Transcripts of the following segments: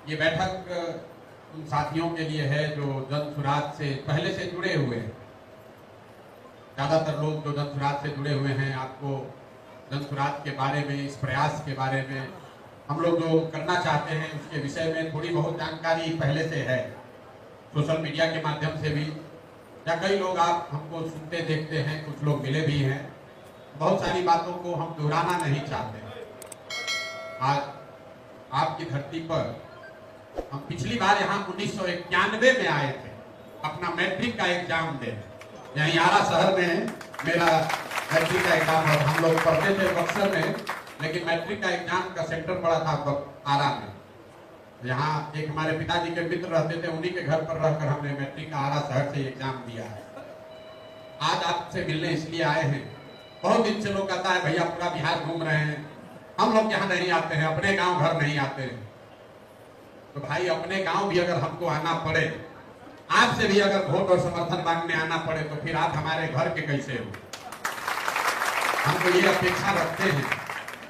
ये बैठक उन साथियों के लिए है जो जन सुराज से पहले से जुड़े हुए हैं। ज़्यादातर लोग जो जन सुराज से जुड़े हुए हैं, आपको जन सुराज के बारे में, इस प्रयास के बारे में, हम लोग जो करना चाहते हैं उसके विषय में थोड़ी बहुत जानकारी पहले से है, सोशल मीडिया के माध्यम से भी, या कई लोग आप हमको सुनते देखते हैं, कुछ लोग मिले भी हैं। बहुत सारी बातों को हम दोहराना नहीं चाहते। आज आपकी धरती पर हम पिछली बार यहाँ 1991 में आए थे अपना मैट्रिक का एग्जाम देने। यहीं आरा शहर में मेरा मैट्रिक का एग्जाम है। हम लोग पढ़ते थे बक्सर में, लेकिन मैट्रिक का एग्जाम का सेंटर पड़ा था आरा में। यहाँ एक हमारे पिताजी के मित्र रहते थे, उन्हीं के घर पर रहकर हमने मैट्रिक का आरा शहर से एग्जाम दिया है। आज आपसे मिलने इसलिए आए हैं। बहुत दिन से लोग कहता है भैया पूरा बिहार घूम रहे हैं, हम लोग यहाँ नहीं आते हैं, अपने गांव घर नहीं आते हैं। तो भाई अपने गांव भी अगर हमको आना पड़े, आपसे भी अगर वोट और समर्थन मांगने आना पड़े, तो फिर आप हमारे घर के कैसे हो। हम तो ये अपेक्षा रखते हैं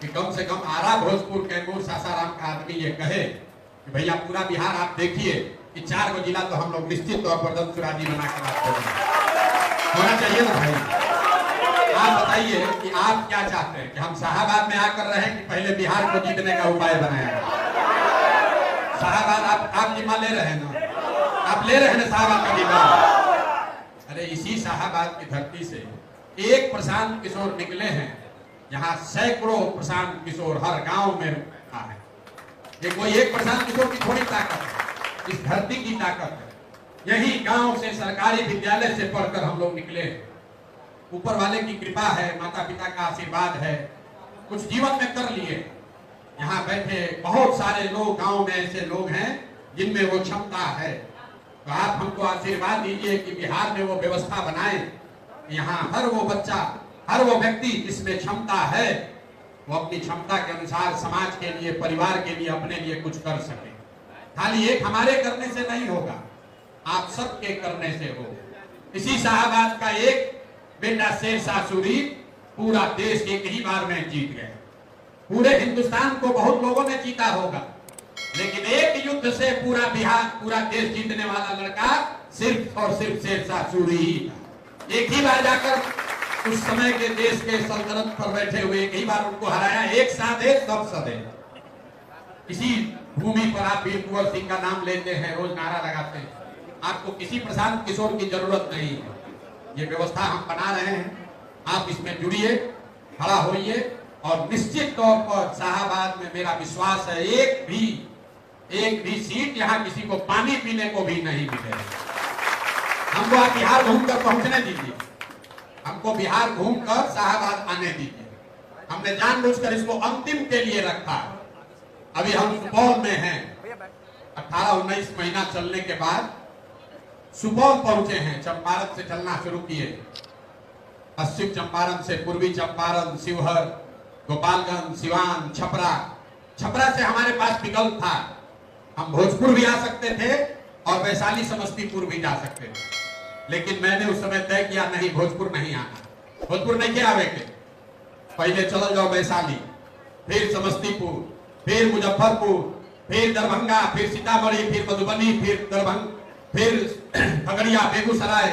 कि कम से कम आरा, भोजपुर, कैमूर, सासाराम का आदमी ये कहे कि भैया पूरा बिहार आप देखिए कि 4 गो जिला तो हम लोग निश्चित तौर पर जन सुराजी बना कर आपको होना चाहिए ना भाई। आप बताइए कि आप क्या चाहते हैं कि हम शाहबाद में आकर रहे कि पहले बिहार को जीतने का उपाय बनाया। शाहबाद आप जिम्मा ले रहे हैं ना, आप ले रहे हैं ना शाहबाद का जिम्मा। अरे इसी शाहबाद की धरती से एक प्रशांत किशोर निकले हैं, यहाँ सैकड़ों प्रशांत किशोर हर गांव में है। ये कोई एक प्रशांत किशोर की थोड़ी ताकत है, इस धरती की ताकत है। यही गांव से सरकारी विद्यालय से पढ़कर हम लोग निकले हैं। ऊपर वाले की कृपा है, माता पिता का आशीर्वाद है, कुछ जीवन में कर लिए। यहाँ बैठे बहुत सारे लोग गांव में ऐसे लोग हैं जिनमें वो क्षमता है। तो आप हमको आशीर्वाद दीजिए कि बिहार में वो व्यवस्था बनाए, यहाँ हर वो बच्चा, हर वो व्यक्ति जिसमें क्षमता है, वो अपनी क्षमता के अनुसार समाज के लिए, परिवार के लिए, अपने लिए कुछ कर सके। खाली एक हमारे करने से नहीं होगा, आप सबके करने से हो। इसी शाहबाद का एक बेटा शेरशाह सूरी पूरा देश एक ही बार में जीत गए। पूरे हिंदुस्तान को बहुत लोगों ने जीता होगा, लेकिन एक युद्ध से पूरा बिहार, पूरा देश जीतने वाला लड़का सिर्फ और सिर्फ शेरशाह सूरी ही था। एक ही बार जाकर उस समय के देश के सल्तनत पर बैठे हुए एक ही बार उनको हराया। एक साधे सब सधे। इसी भूमि पर आप वीर कुंवर सिंह का नाम लेते हैं, रोज नारा लगाते हैं। आपको किसी प्रशांत किशोर की जरूरत नहीं है। ये व्यवस्था हम बना रहे हैं, आप इसमें जुड़िए, खड़ा होइए, और निश्चित तौर पर शाहबाद में मेरा विश्वास है एक भी सीट यहाँ किसी को पानी पीने को भी नहीं मिलेगा। हमको आप बिहार घूमकर पहुंचने दीजिए, हमको बिहार घूमकर शाहबाद आने दीजिए। हमने जानबूझकर इसको अंतिम के लिए रखा। अभी हम सुपौल में हैं, 18-19 महीना चलने के बाद सुपौल पहुंचे हैं। चंपारण से चलना शुरू किए, पश्चिम चंपारण से पूर्वी चंपारण, शिवहर, गोपालगंज, सिवान, छपरा से हमारे पास विकल्प था। हम भोजपुर भी आ सकते थे और वैशाली, समस्तीपुर भी जा सकते थे, लेकिन मैंने उस समय तय किया नहीं, भोजपुर नहीं आना। भोजपुर नहीं क्या आवे के, पहले चलो जाओ वैशाली, फिर समस्तीपुर, फिर मुजफ्फरपुर, फिर दरभंगा, फिर सीतामढ़ी, फिर मधुबनी, फिर खगड़िया, बेगूसराय,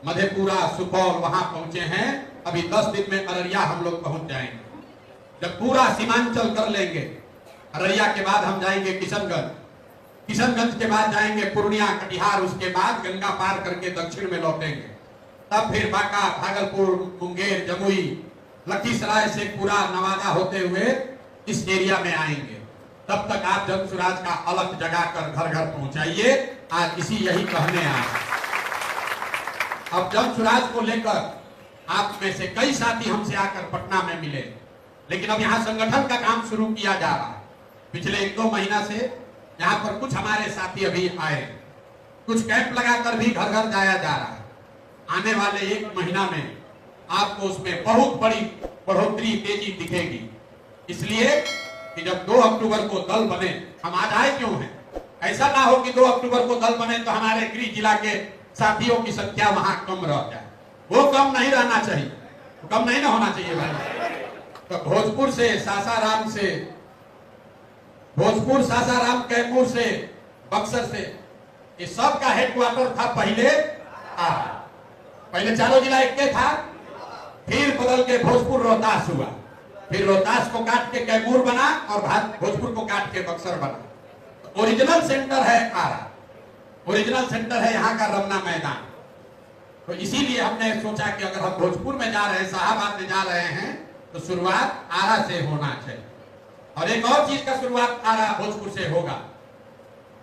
मधेपुरा, सुपौल, वहां पहुंचे हैं। अभी 10 दिन में अररिया हम लोग पहुंच जाएंगे। जब पूरा सीमांचल कर लेंगे, अररिया के बाद हम जाएंगे किशनगंज के बाद जाएंगे पूर्णिया, कटिहार, उसके बाद गंगा पार करके दक्षिण में लौटेंगे। तब फिर बांका, भागलपुर, मुंगेर, जमुई, लखीसराय से पूरा नवादा होते हुए इस एरिया में आएंगे। तब तक आप जन सुराज का अलग जगाकर घर घर पहुंचाइए। आज इसी यही कहने आए। अब जन सुराज को लेकर आप में से कई साथी हमसे आकर पटना में मिले, लेकिन अब यहाँ संगठन का काम शुरू किया जा रहा है। पिछले 1-2 महीना से यहाँ पर कुछ हमारे साथी अभी आए, कुछ कैंप लगाकर भी घर घर जाया जा रहा है। आने वाले 1 महीना में आपको उसमें बहुत बड़ी बढ़ोतरी, तेजी दिखेगी। इसलिए कि जब 2 अक्टूबर को दल बने, हम आज आए क्यों हैं? ऐसा ना हो कि 2 अक्टूबर को दल बने तो हमारे गृह जिला के साथियों की संख्या वहां कम रह जाए। वो कम नहीं रहना चाहिए, कम नहीं ना होना चाहिए भाई। तो भोजपुर से, सासाराम से, भोजपुर, सासाराम, कैमूर से, बक्सर से, ये सब का हेडक्वार्टर था पहले आरा। पहले चारों जिला एक था, फिर बदल के भोजपुर रोहतास हुआ, फिर रोहतास को काट के कैमूर बना और भोजपुर को काट के बक्सर बना। ओरिजिनल सेंटर है आरा, ओरिजिनल सेंटर है यहाँ का रमना मैदान। तो इसीलिए हमने सोचा कि अगर हम भोजपुर में जा रहे हैं, शाहाबाद में जा रहे हैं, तो शुरुआत आरा से होना चाहिए। और एक और चीज का शुरुआत आरा भोजपुर से होगा,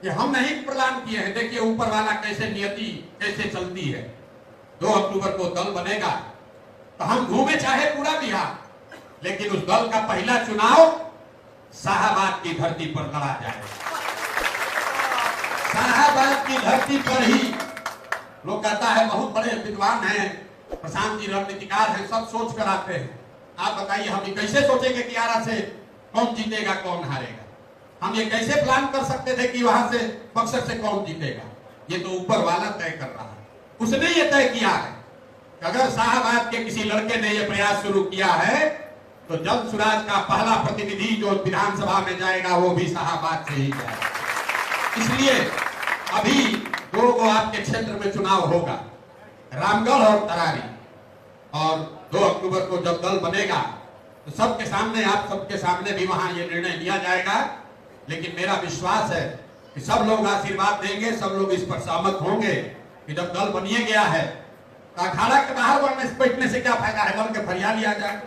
ये हम नहीं प्रदान किए हैं। देखिए ऊपर वाला कैसे नियति कैसे चलती है। 2 अक्टूबर को दल बनेगा, तो हम घूमे चाहे पूरा बिहार, लेकिन उस दल का पहला चुनाव शाहाबाद की धरती पर लड़ा जाएगा। शाहाबाद की धरती पर ही लोग कहता है बहुत बड़े विद्वान हैं, प्रशांत जी रणनीतिकार हैं, सब सोच कर आते हैं। आप बताइए हम ये कैसे सोचेंगे कि आरा से कौन जीतेगा कौन हारेगा? हम ये कैसे प्लान कर सकते थे कि वहां से बक्सर से कौन जीतेगा? ये तो ऊपर वाला तय कर रहा है। उसने ये तय किया है कि अगर शाहाबाद के किसी लड़के ने ये प्रयास शुरू किया है तो जन सुराज का पहला प्रतिनिधि जो विधानसभा में जाएगा वो भी शाहाबाद से ही जाएगा। इसलिए अभी 2 को आपके क्षेत्र में चुनाव होगा, रामगढ़ और तरारी। और 2 अक्टूबर को जब दल बनेगा तो सबके सामने, आप सबके सामने भी वहां ये निर्णय लिया जाएगा। लेकिन मेरा विश्वास है कि सब लोग आशीर्वाद देंगे, सब लोग इस पर सहमत होंगे कि जब दल बनिए गया है तो अखाड़ा के बाहर बैठने से क्या फायदा है, बन के फरिया लिया जाए।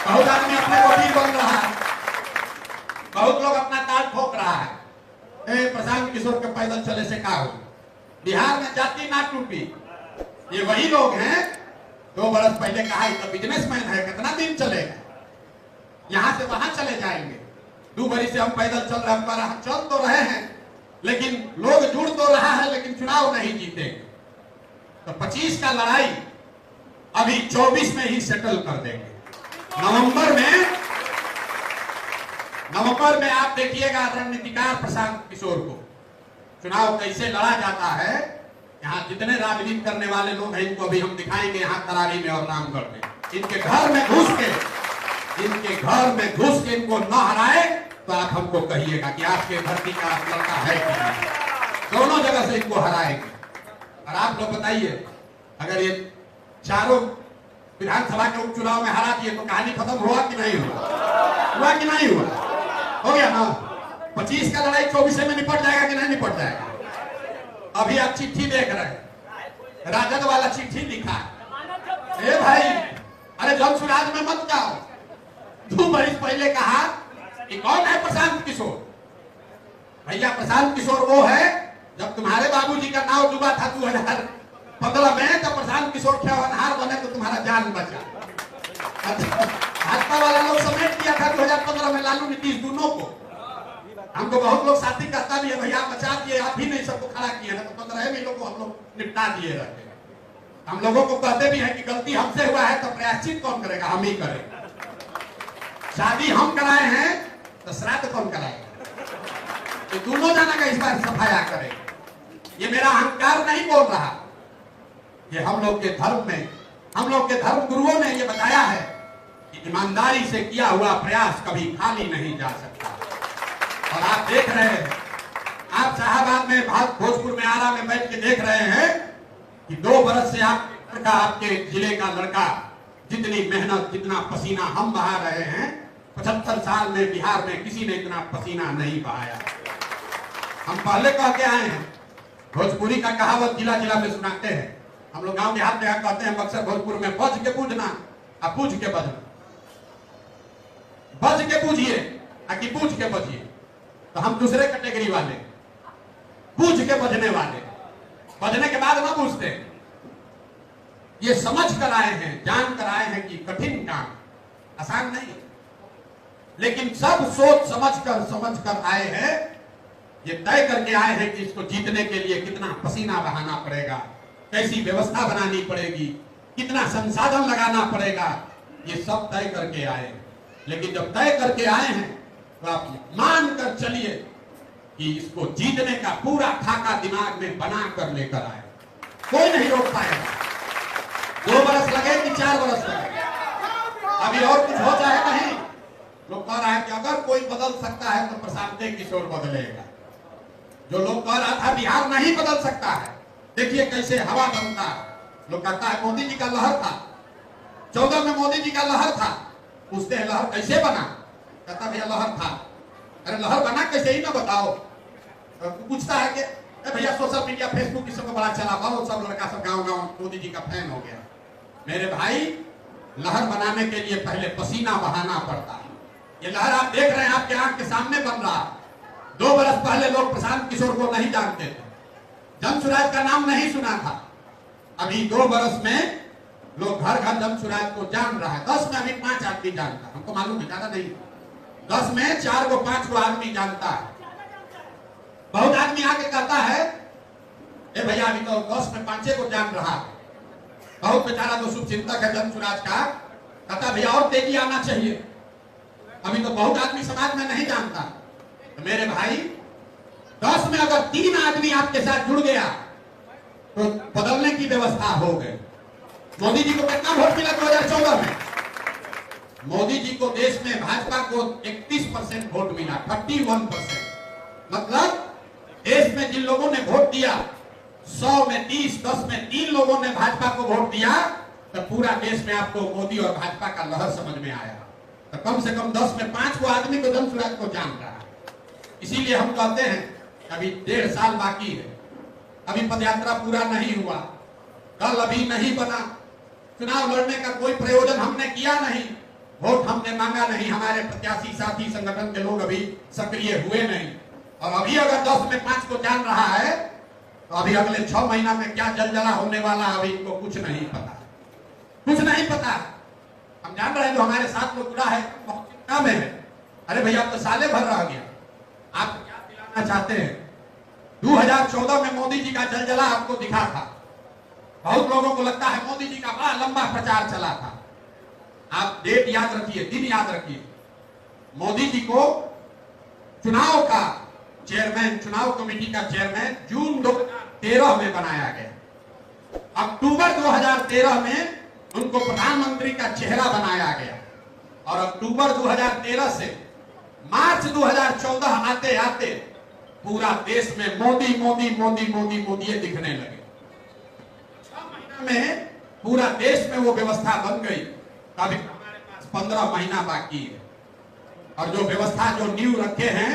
बहुत आदमी अपने वकील बन रहा है, बहुत लोग अपना ताल ठोक रहा है, प्रशांत किशोर के पैदल चले से क्या हो। बिहार में जाति ना टूटी, ये वही लोग हैं 2 बरस पहले कहा तो बिजनेसमैन है, कितना दिन चलेगा, यहां से वहां चले जाएंगे। 2 बरस से हम पैदल चल रहे हैं, हम चल तो रहे हैं लेकिन लोग जुड़ तो रहा है, लेकिन चुनाव नहीं जीतेंगे। तो 25 का लड़ाई अभी 24 में ही सेटल कर देंगे। नवंबर में आप देखिएगा रणनीतिकार प्रशांत किशोर को चुनाव कैसे लड़ा जाता है। यहाँ जितने राजनीति करने वाले लोग हैं इनको अभी हम दिखाएंगे, यहाँ तरारी में और रामगढ़ में। इनके घर में घुस के इनको न हराए तो आप हमको कहिएगा कि आपके धरती का लड़का है कि नहीं। दोनों जगह से इनको हराएंगे। और आप लोग बताइए, अगर ये चारों विधानसभा के उपचुनाव में हरा दिए तो कहानी खत्म हुआ कि नहीं हुआ कि नहीं हुआ? हो गया ना। 25 का लड़ाई 24 में निपट जाएगा कि नहीं निपट जाएगा? अभी आप चिट्ठी देख रहे हैं, राजद वाला चिट्ठी लिखा है। भाई अरे जन सुराज में मत जाओ। 2 बरस पहले कहा कि कौन है प्रशांत किशोर? भैया प्रशांत किशोर वो है जब तुम्हारे बाबूजी का नाव डूबा था 2015 में, तब प्रशांत किशोर खेवनहार बने तो तुम्हारा जान बचा। भाजपा वाला लोग समेट किया था 2015 में लालू नीतीश दोनों को। हमको बहुत लोग साथी कहता भी है भैया बचा दिए, आप ही नहीं सबको खड़ा किए ना, तो 15 में लोग को हम लोग निपटा दिए रहते। हम लोगों को कहते भी है कि गलती हमसे हुआ है तो प्रायश्चित कौन करेगा? हम ही करेंगे। शादी हम कराए हैं तो श्राद्ध कौन कराएगा? तो दोनों जाना का इस बार सफाया करें। ये मेरा अहंकार नहीं बोल रहा, ये हम लोग के धर्म में, हम लोग के धर्म गुरुओं ने ये बताया है कि ईमानदारी से किया हुआ प्रयास कभी खाली नहीं जा सकता। और आप देख रहे हैं, आप शाहाबाद में, भोजपुर में, आरा में बैठ के देख रहे हैं कि 2 बरस से आपके जिले का लड़का जितनी मेहनत, जितना पसीना हम बहा रहे हैं, 75 साल में बिहार में किसी ने इतना पसीना नहीं बहाया। हम पहले कह के आए हैं, भोजपुरी का कहावत जिला जिला में सुनाते हैं। हम लोग गांव देहात में कहते हैं बक्सर भोजपुर में, बज के पूजना और पूछ के बजना। बज के पूछिए कि पूछ के बजिए, तो हम दूसरे कैटेगरी वाले, पूछ के बजने वाले, बजने के बाद ना पूछते। ये समझ कर आए हैं, जान कर आए हैं कि कठिन काम आसान नहीं, लेकिन सब सोच समझ कर आए हैं। ये तय करके आए हैं कि इसको जीतने के लिए कितना पसीना बहाना पड़ेगा, कैसी व्यवस्था बनानी पड़ेगी, कितना संसाधन लगाना पड़ेगा, ये सब तय करके आए। लेकिन जब तय करके आए हैं तो आप मान कर चलिए कि इसको जीतने का पूरा खाका दिमाग में बना कर लेकर आए। कोई नहीं रोक पाएगा। 2 बरस लगे कि 4 बरस लगे, अभी और कुछ हो जाए नहीं। लोग कह रहा है कि अगर कोई बदल सकता है तो प्रशांत किशोर बदलेगा। जो लोग कह रहा था बिहार नहीं बदल सकता है, देखिए कैसे हवा बनता है। लोग कहता है मोदी जी का लहर था, 14 में मोदी जी का लहर था, पूछते हैं लहर कैसे बना, कहता भैया लहर था। अरे लहर बना कैसे ही ना बताओ। पूछता है कि भैया सोशल मीडिया फेसबुक इस सबको बड़ा चला, बहुत सब लड़का सब गांव गांव मोदी जी का फैन हो गया। मेरे भाई लहर बनाने के लिए पहले पसीना बहाना पड़ता है। ये लहर आप देख रहे हैं, आपके आंख के सामने बन रहा है। 2 बरस पहले लोग प्रशांत किशोर को नहीं जानते थे, जन सुराज का नाम नहीं सुना था। अभी 2 बरस में लोग घर घर जन सुराज को जान रहा है। 10 में अभी 5 आदमी जानता है, हमको मालूम है ज्यादा नहीं। 10 में 4 को 5 को आदमी जानता है। बहुत आदमी आके कहता है ए भैया अभी तो 10 में 5 को जान रहा है। बहुत बेचारा जो शुभ चिंतक है जन सुराज का, कहता भैया और तेजी आना चाहिए, अभी तो बहुत आदमी समाज में नहीं जानता। तो मेरे भाई 10 में अगर 3 आदमी आपके साथ जुड़ गया तो बदलने की व्यवस्था हो गई। मोदी जी को कितना वोट मिला 2014 में? मोदी जी को देश में भाजपा को 31% वोट मिला, 31%। मतलब देश में जिन लोगों ने वोट दिया 100 में 30, 10 में 3 लोगों ने भाजपा को वोट दिया, तो पूरा देश में आपको मोदी और भाजपा का लहर समझ में आया। तो कम से कम 10 में 5 को आदमी को जन सुराज को जान रहा है। इसीलिए हम कहते हैं अभी 1.5 साल बाकी है, अभी पदयात्रा पूरा नहीं हुआ, कल अभी नहीं बना, चुनाव लड़ने का कोई प्रयोजन हमने किया नहीं, वोट हमने मांगा नहीं, हमारे प्रत्याशी साथी संगठन के लोग अभी सक्रिय हुए नहीं। और अभी अगर 10 में 5 को जान रहा है तो अभी अगले 6 महीना में क्या जलजला होने वाला है अभी इनको कुछ नहीं पता, कुछ नहीं पता। हम जान रहे हैं जो हमारे साथ लोग जुड़ा है बहुत चिंता में है। अरे भैया अब तो साले भर रह गया, आप क्या दिलाना चाहते हैं? 2014 में मोदी जी का जलजला आपको दिखा था, बहुत लोगों को लगता है मोदी जी का बड़ा लंबा प्रचार चला था। आप डेट याद रखिए, दिन याद रखिए। मोदी जी को चुनाव का चेयरमैन, चुनाव कमेटी का चेयरमैन जून 2013 में बनाया गया। अक्टूबर 2013 में उनको प्रधानमंत्री का चेहरा बनाया गया और अक्टूबर 2013 से मार्च 2014 आते आते पूरा देश में मोदी मोदी मोदी मोदी मोदी दिखने लगे। 6 महीना में पूरा देश में वो व्यवस्था बन गई। अभी हमारे पास 15 महीना बाकी है और जो व्यवस्था जो नींव रखे हैं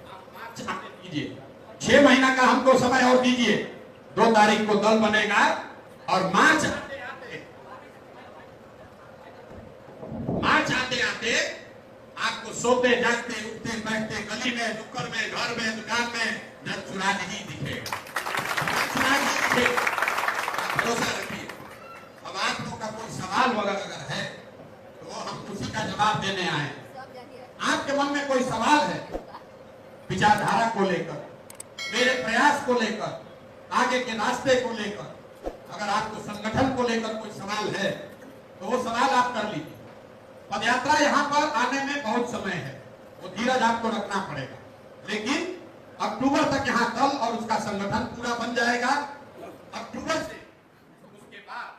आप मार्च आने दीजिए, 6 महीना का हमको समय और दीजिए। 2 तारीख को दल बनेगा और मार्च आते आते आपको सोते जागते उठते बैठते गली में नुक्कड़ में घर में दुकान में जन सुराज ही दिखेगा, भरोसा रखिए। अब आप लोग का कोई सवाल वगैरह अगर है तो वो हम उसी का जवाब देने आए। आपके मन में कोई सवाल है विचारधारा को लेकर, मेरे प्रयास को लेकर, आगे के रास्ते को लेकर, अगर आपको संगठन को लेकर कोई सवाल है तो वो सवाल आप कर लीजिए। पदयात्रा यहाँ पर आने में बहुत समय है, वो धीरज आपको रखना पड़ेगा, लेकिन अक्टूबर तक यहाँ दल और उसका संगठन पूरा बन जाएगा। अक्टूबर से उसके बाद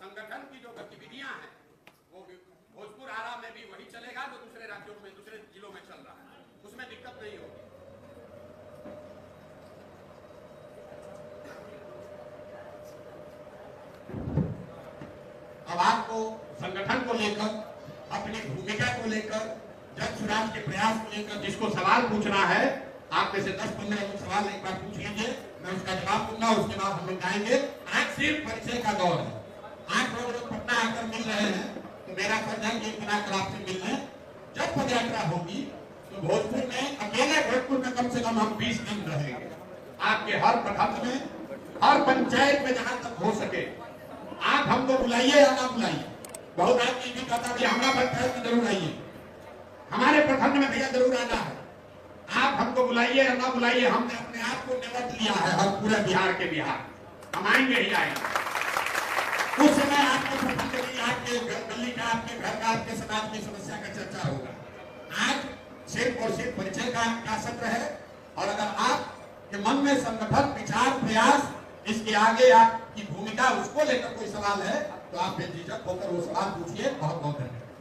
संगठन की जो गतिविधियां हैं वो भोजपुर आरा में भी वही चलेगा जो दूसरे राज्यों में दूसरे जिलों में चल रहा है, उसमें दिक्कत नहीं होगी। अब आपको संगठन को लेकर, अपनी भूमिका को लेकर, जन सुराज के प्रयास को लेकर जिसको सवाल पूछना है, आप में से 10-15 लोग सवाल एक बार पूछ लीजिए, मैं उसका जवाब दूंगा, उसके बाद हम लोग जाएंगे। आज सिर्फ परिचय का दौर है। आज लोग पटना आकर मिल रहे हैं तो मेरा फर्ज है कि बनाकर आपसे मिलने। जब पदयात्रा होगी तो भोजपुर में, अकेले भोजपुर में कम से कम हम 20 दिन रहेंगे। आपके हर प्रखंड में, हर पंचायत में जहां तक हो सके आप हमको बुलाइए या ना बुलाइए। बहुत आदमी भी कहता है हमारा पंचायत में जरूर आइए, हमारे प्रखंड में भैया जरूर आना है। आप हमको बुलाइए या ना बुलाइए, हमने अपने आप को निमंत्रण लिया है हर पूरे बिहार के बिहार, हम आएंगे ही आएंगे। उस समय आपके प्रखंड की, आपके गली का, आपके घर का, आपके समाज की समस्या का चर्चा होगा। आज सिर्फ और सिर्फ परिचय का सत्र है और अगर आपके मन में संगठन, विचार, प्रयास, इसके आगे आपकी भूमिका, उसको लेकर कोई सवाल है तो आप बेझिझक होकर वो सवाल पूछिए। बहुत बहुत धन्यवाद।